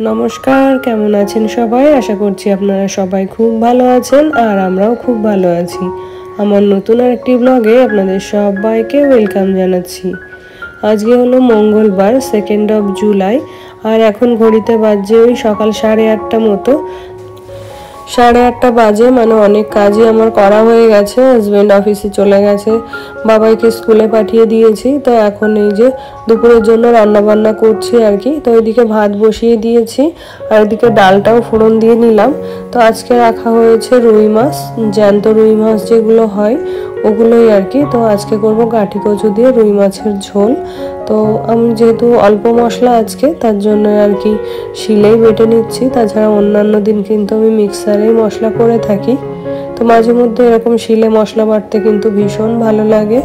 নমস্কার, কেমন আছেন সবাই? আশা করছি আপনারা সবাই খুব ভালো আছেন আর আমরাও খুব ভালো আছি। আমার নতুন আরেকটি ব্লগে আপনাদের সবাইকে ওয়েলকাম জানাচ্ছি। আজকে হলো মঙ্গলবার 2nd জুলাই আর এখন ঘড়িতে বাজছে ওই সকাল 8:30 মতো। 8:30 বাজে, মানে অনেক কাজই আমার করা হয়ে গেছে। হাজব্যান্ড অফিসে চলে গেছে, বাবাইকে স্কুলে পাঠিয়ে দিয়েছি। তো এখন এই যে দুপুরের জন্য রান্না বান্না করছি আর কি। তো এদিকে ভাত বসিয়ে দিয়েছি আর এদিকে ডালটাও ফোড়ন দিয়ে নিলাম। তো আজকে রাখা হয়েছে রুই মাছ, জ্যান্ত রুই মাছ যেগুলো হয় ওগুলোই আর কি। তো আজকে করব গাঠি কচু দিয়ে রুই মাছের ঝোল। তো আমি যেহেতু অল্প মশলা আজকে, তার জন্য আর কি শিলেই বেটে নিচ্ছি। তাছাড়া অন্যান্য দিন কিন্তু আমি মিক্সারেই মশলা করে থাকি। তো মাঝে মধ্যে এরকম শিলে মশলা বাটতে কিন্তু ভীষণ ভালো লাগে।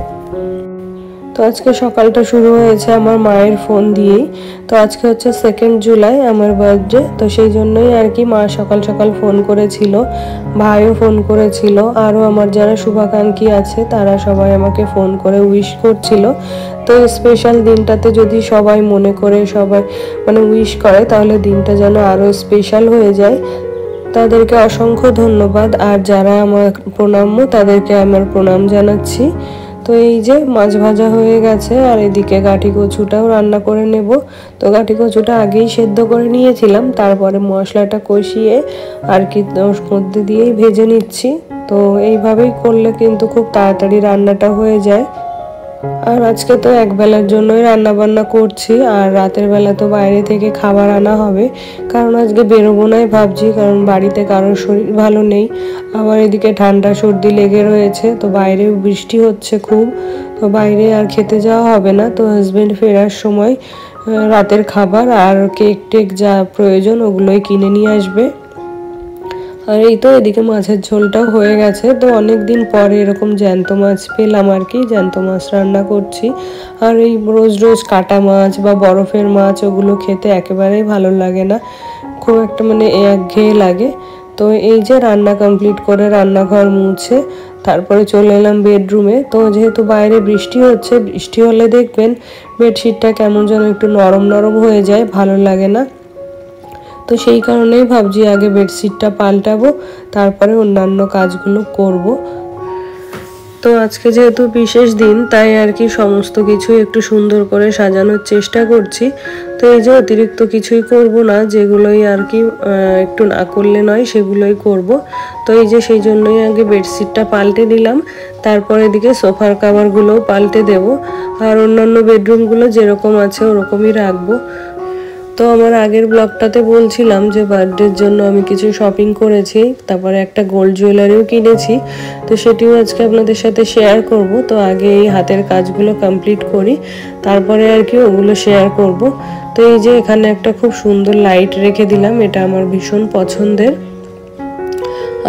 তো আজকে সকালটা শুরু হয়েছে আমার মায়ের ফোন দিয়েই। তো আজকে হচ্ছে 2nd জুলাই আমার বার্থডে। তো সেই জন্যই আর কি মা সকাল সকাল ফোন করেছিল, ভাইও ফোন করেছিল, আরও আমার যারা শুভাকাঙ্ক্ষী আছে তারা সবাই আমাকে ফোন করে উইশ করছিল। তো স্পেশাল দিনটাতে যদি সবাই মনে করে সবাই মানে উইশ করে তাহলে দিনটা যেন আরও স্পেশাল হয়ে যায়। তাদেরকে অসংখ্য ধন্যবাদ। আর যারা আমার প্রণাম্য তাদেরকে আমার প্রণাম জানাচ্ছি। তো এই যে মাছ ভাজা হয়ে গেছে আর এদিকে গাঠি কচুটাও রান্না করে নেব। তো গাঠি কচুটা আগেই সেদ্ধ করে নিয়েছিলাম, তারপরে মশলাটা কষিয়ে আর কি ওর মধ্যে দিয়েই ভেজে নিচ্ছি। তো এইভাবেই করলে কিন্তু খুব তাড়াতাড়ি রান্নাটা হয়ে যায়। আর আজকে তো একবেলার জন্যই রান্না বান্না করছি, আর রাতের বেলা তো বাইরে থেকে খাবার আনা হবে। কারণ আজকে বেরোবো নাই ভাবছি, কারণ বাড়িতে কারোর শরীর ভালো নেই। আবার এদিকে ঠান্ডা সর্দি লেগে রয়েছে। তো বাইরে বৃষ্টি হচ্ছে খুব, তো বাইরে আর খেতে যাওয়া হবে না। তো হাজব্যান্ড ফেরার সময় রাতের খাবার আর কেক টেক যা প্রয়োজন ওগুলোই কিনে নিয়ে আসবে। আর এই তো এদিকে মাছের ঝোলটাও হয়ে গেছে। তো অনেক দিন পরে এরকম জ্যান্ত মাছ পেলাম আর কি, জ্যান্ত মাছ রান্না করছি। আর এই রোজ রোজ কাটা মাছ বা বরফের মাছ ওগুলো খেতে একেবারেই ভালো লাগে না, খুব একটা মানে একঘেয়ে লাগে। তো এই যে রান্না কমপ্লিট করে রান্নাঘর মুছে তারপরে চলে এলাম বেডরুমে। তো যেহেতু বাইরে বৃষ্টি হচ্ছে, বৃষ্টি হলে দেখবেন বেডশিটটা কেমন যেন একটু নরম নরম হয়ে যায়, ভালো লাগে না। তো সেই কারণেই ভাবছি আগে বেডশিটটা পাল্টাবো, তারপরে অন্যান্য কাজগুলো করব। তো আজকে যেহেতু বিশেষ দিন তাই আর কি সমস্ত কিছু একটু সুন্দর করে সাজানোর চেষ্টা করছি। তো এই যে অতিরিক্ত কিছুই করব না, যেগুলোই আর কি একটু না করলে নয় সেগুলোই করব। তো এই যে সেই জন্যই আগে বেডশিটটা পাল্টে দিলাম, তারপরে এদিকে সোফার কাভারগুলোও পাল্টে দেব। আর অন্যান্য বেডরুমগুলো যেরকম আছে ওরকমই রাখবো। তো আমার আগের ব্লগটাতে বলছিলাম যে বার্থডের জন্য আমি কিছু শপিং করেছি, তারপরে একটা গোল্ড জুয়েলারিও কিনেছি। তো সেটিও আজকে আপনাদের সাথে শেয়ার করব। তো আগে এই হাতের কাজগুলো কমপ্লিট করি, তারপরে আর কি ওগুলো শেয়ার করব। তো এই যে এখানে একটা খুব সুন্দর লাইট রেখে দিলাম, এটা আমার ভীষণ পছন্দের।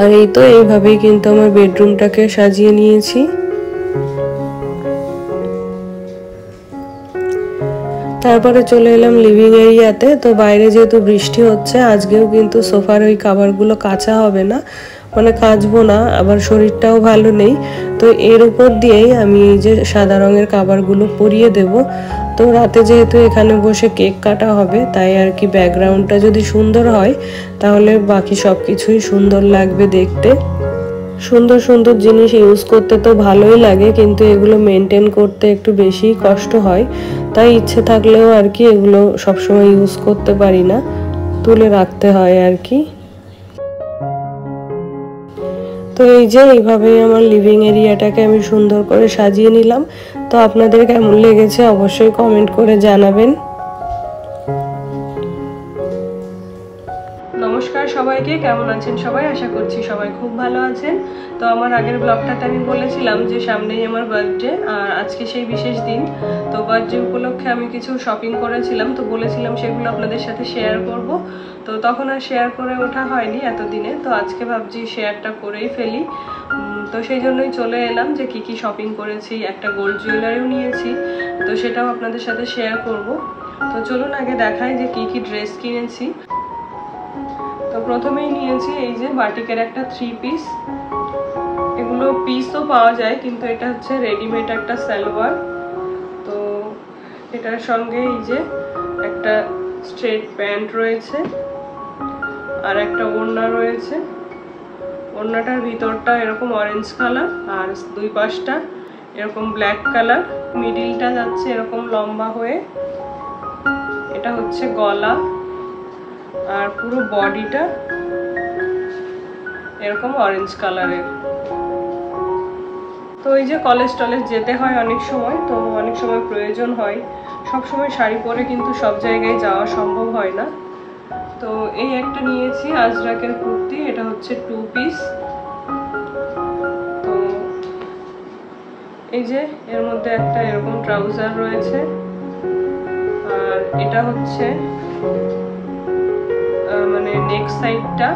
আর এই তো এইভাবেই কিন্তু আমার বেডরুমটাকে সাজিয়ে নিয়েছি। তারপরে চলে এলাম লিভিং এরিয়াতে। তো বাইরে যেহেতু বৃষ্টি হচ্ছে আজকেও কিন্তু সোফার ওই কাভারগুলো কাচা হবে না, মানে কাচবো না, আবার শরীরটাও ভালো নেই। তো এর উপর দিয়েই আমি এই যে সাদা রঙের কাভারগুলো পরিয়ে দেব। তো রাতে যেহেতু এখানে বসে কেক কাটা হবে তাই আর কি ব্যাকগ্রাউন্ডটা যদি সুন্দর হয় তাহলে বাকি সব কিছুই সুন্দর লাগবে দেখতে। সুন্দর সুন্দর জিনিস ইউজ করতে তো ভালোই লাগে, কিন্তু এগুলো মেনটেন করতে একটু বেশি কষ্ট হয়। তাই ইচ্ছে থাকলেও আর কি এগুলো সবসময় ইউজ করতে পারি না, তুলে রাখতে হয় আর কি। তো এই যে এইভাবেই আমার লিভিং এরিয়াটাকে আমি সুন্দর করে সাজিয়ে নিলাম। তো আপনাদের কেমন লেগেছে অবশ্যই কমেন্ট করে জানাবেন। নমস্কার সবাইকে, কেমন আছেন সবাই? আশা করছি সবাই খুব ভালো আছেন। তো আমার আগের ব্লগটাতে আমি বলেছিলাম যে সামনেই আমার বার্থডে আর আজকে সেই বিশেষ দিন। তো বার্থডে উপলক্ষে আমি কিছু শপিং করেছিলাম, তো বলেছিলাম সেগুলো আপনাদের সাথে শেয়ার করব। তো তখন আর শেয়ার করে ওঠা হয়নি এতদিনে, তো আজকে ভাবছি শেয়ারটা করেই ফেলি। তো সেই জন্যই চলে এলাম যে কি কি শপিং করেছি। একটা গোল্ড জুয়েলারিও নিয়েছি, তো সেটাও আপনাদের সাথে শেয়ার করব। তো চলুন আগে দেখাই যে কি কি ড্রেস কিনেছি। তো প্রথমেই নিয়েছি এই যে বাটিকের একটা 3 পিস। এগুলো পিসও পাওয়া যায়, কিন্তু এটা হচ্ছে রেডিমেড একটা সালোয়ার। তো এটার সঙ্গে এই যে একটা স্ট্রেট প্যান্ট রয়েছে, আর একটা ওড়না রয়েছে। ওড়নাটার ভিতরটা এরকম অরেঞ্জ কালার আর দুই পাশটা এরকম ব্ল্যাক কালার, মিডিলটা যাচ্ছে এরকম লম্বা হয়ে। এটা হচ্ছে গলা, আর পুরো বডিটা এরকম অরেঞ্জ কালারের। তো এই যে কলেজ টলেজ যেতে হয় অনেক সময়, তো অনেক সময় প্রয়োজন হয়, সব সময় শাড়ি পরে কিন্তু সব জায়গায় যাওয়া সম্ভব হয় না। তো এই একটা নিয়েছি আজরাকের কুর্তি, এটা হচ্ছে 2 পিস। তো এই যে এর মধ্যে একটা এরকম ট্রাউজার রয়েছে, আর এটা হচ্ছে মানে নেক সাইডটা,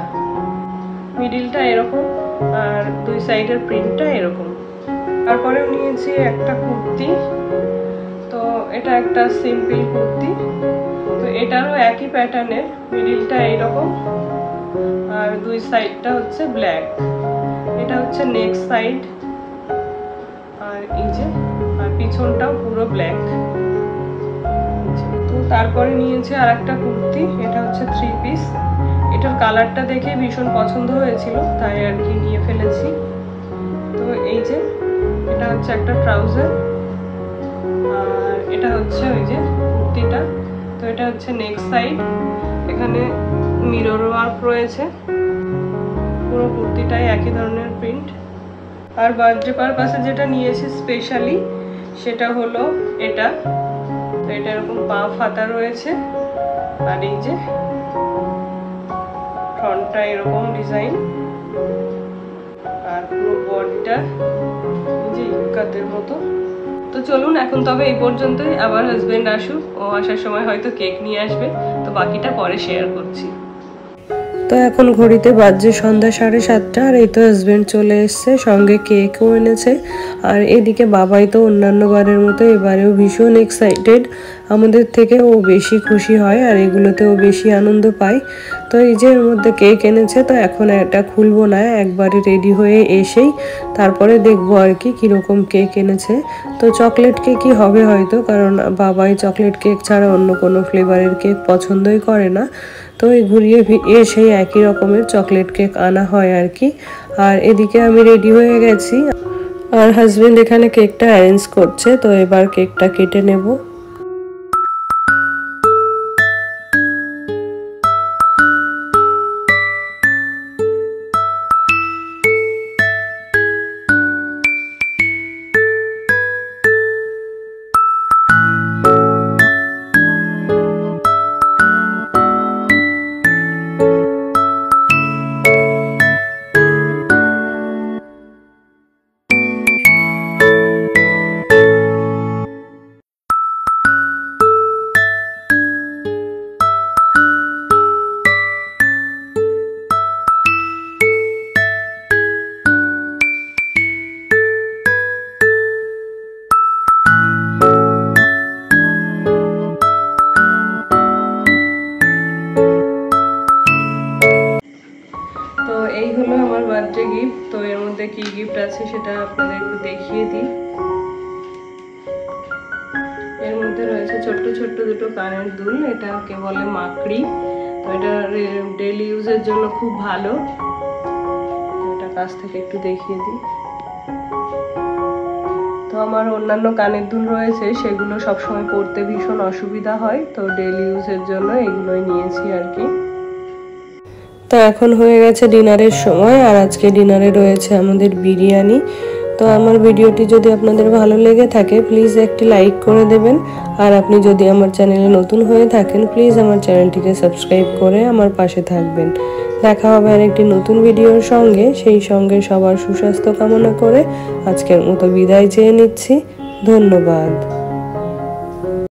মিডিলটা এরকম, আর দুই সাইডের প্রিন্টটা এরকম। তারপরেও নিয়েছি একটা কুর্তি, তো এটা একটা সিম্পল কুর্তি। তো এটারও একই প্যাটার্নের, মিডিলটা এইরকম আর দুই সাইডটা হচ্ছে ব্ল্যাক। এটা হচ্ছে নেক সাইড, আর এই যে আর পিছনটাও পুরো ব্ল্যাক। তো তারপরে নিয়েছি আর একটা কুর্তি, এটা হচ্ছে 3 পিস। এটার কালারটা দেখে ভীষণ পছন্দ হয়েছিল, তাই আর কি নিয়ে ফেলেছি। তো এই যে এটা হচ্ছে একটা ট্রাউজার, আর এটা হচ্ছে ওই যে কুর্তিটা। তো এটা হচ্ছে নেক সাইড, এখানে মিরর ওয়ার্ক রয়েছে, পুরো কুর্তিটাই একই ধরনের প্রিন্ট। আর বার্থডে পারপাসে যেটা নিয়েছি স্পেশালি সেটা হলো এটা। তো এটা এরকম পা ফাতা রয়েছে, আর এই যে ফ্রন্টটা এরকম ডিজাইন, আর পুরো বডিটা এই যে ইকাতের মতো। তো চলুন এখন তবে এই পর্যন্তই, আবার হাজবেন্ড আসুক, ও আসার সময় হয়তো কেক নিয়ে আসবে, তো বাকিটা পরে শেয়ার করছি। তো এখন ঘড়িতে বাজছে সন্ধ্যা 7:30, আর এই তো হাজবেন্ড চলে এসছে, সঙ্গে কেকও এনেছে। আর এদিকে বাবাই তো অন্যান্য বারের মতো এবারেও ভীষণ এক্সাইটেড, আমাদের থেকে ও বেশি খুশি হয় আর এগুলোতেও বেশি আনন্দ পায়। তো এই যে এর মধ্যে কেক এনেছে, তো এখন এটা খুলবো না, একবারে রেডি হয়ে এসেই তারপরে দেখবো আর কি কিরকম কেক এনেছে। তো চকলেট কেকই হবে হয়তো, কারণ বাবাই চকলেট কেক ছাড়া অন্য কোনো ফ্লেভারের কেক পছন্দই করে না। তো এই ঘুরিয়ে ফিরিয়ে সেই একই রকমের চকলেট কেক আনা হয় আর কি। আর এদিকে আমি রেডি হয়ে গেছি, আর হাজবেন্ড এখানে কেকটা অ্যারেঞ্জ করছে। তো এবার কেকটা কেটে নেব। এই হলো আমার বার্থডে গিফট। তো এর মধ্যে কি গিফট আছে সেটা আপনাদের একটু দেখিয়ে দিই। এর মধ্যে রয়েছে ছোট্ট ছোট্ট দুটো কানের দুল, এটাকে বলে মাকড়ি। তো এটা ডেইলি ইউজের জন্য খুব ভালো। এটা কাছ থেকে একটু দেখিয়ে দিই। তো আমার অন্যান্য কানের দুল রয়েছে, সেগুলো সবসময় পরতে ভীষণ অসুবিধা হয়, তো ডেইলি ইউজের জন্য এগুলোই নিয়েছি আর কি। তো এখন হয়ে গেছে ডিনারের সময়, আর আজকে ডিনারে রয়েছে আমাদের বিরিয়ানি। তো আমার ভিডিওটি যদি আপনাদের ভালো লেগে থাকে প্লিজ একটি লাইক করে দেবেন, আর আপনি যদি আমার চ্যানেলে নতুন হয়ে থাকেন প্লিজ আমার চ্যানেলটিকে সাবস্ক্রাইব করে আমার পাশে থাকবেন। দেখা হবে আর একটি নতুন ভিডিওর সঙ্গে, সেই সঙ্গে সবার সুস্বাস্থ্য কামনা করে আজকের মতো বিদায় চেয়ে নিচ্ছি। ধন্যবাদ।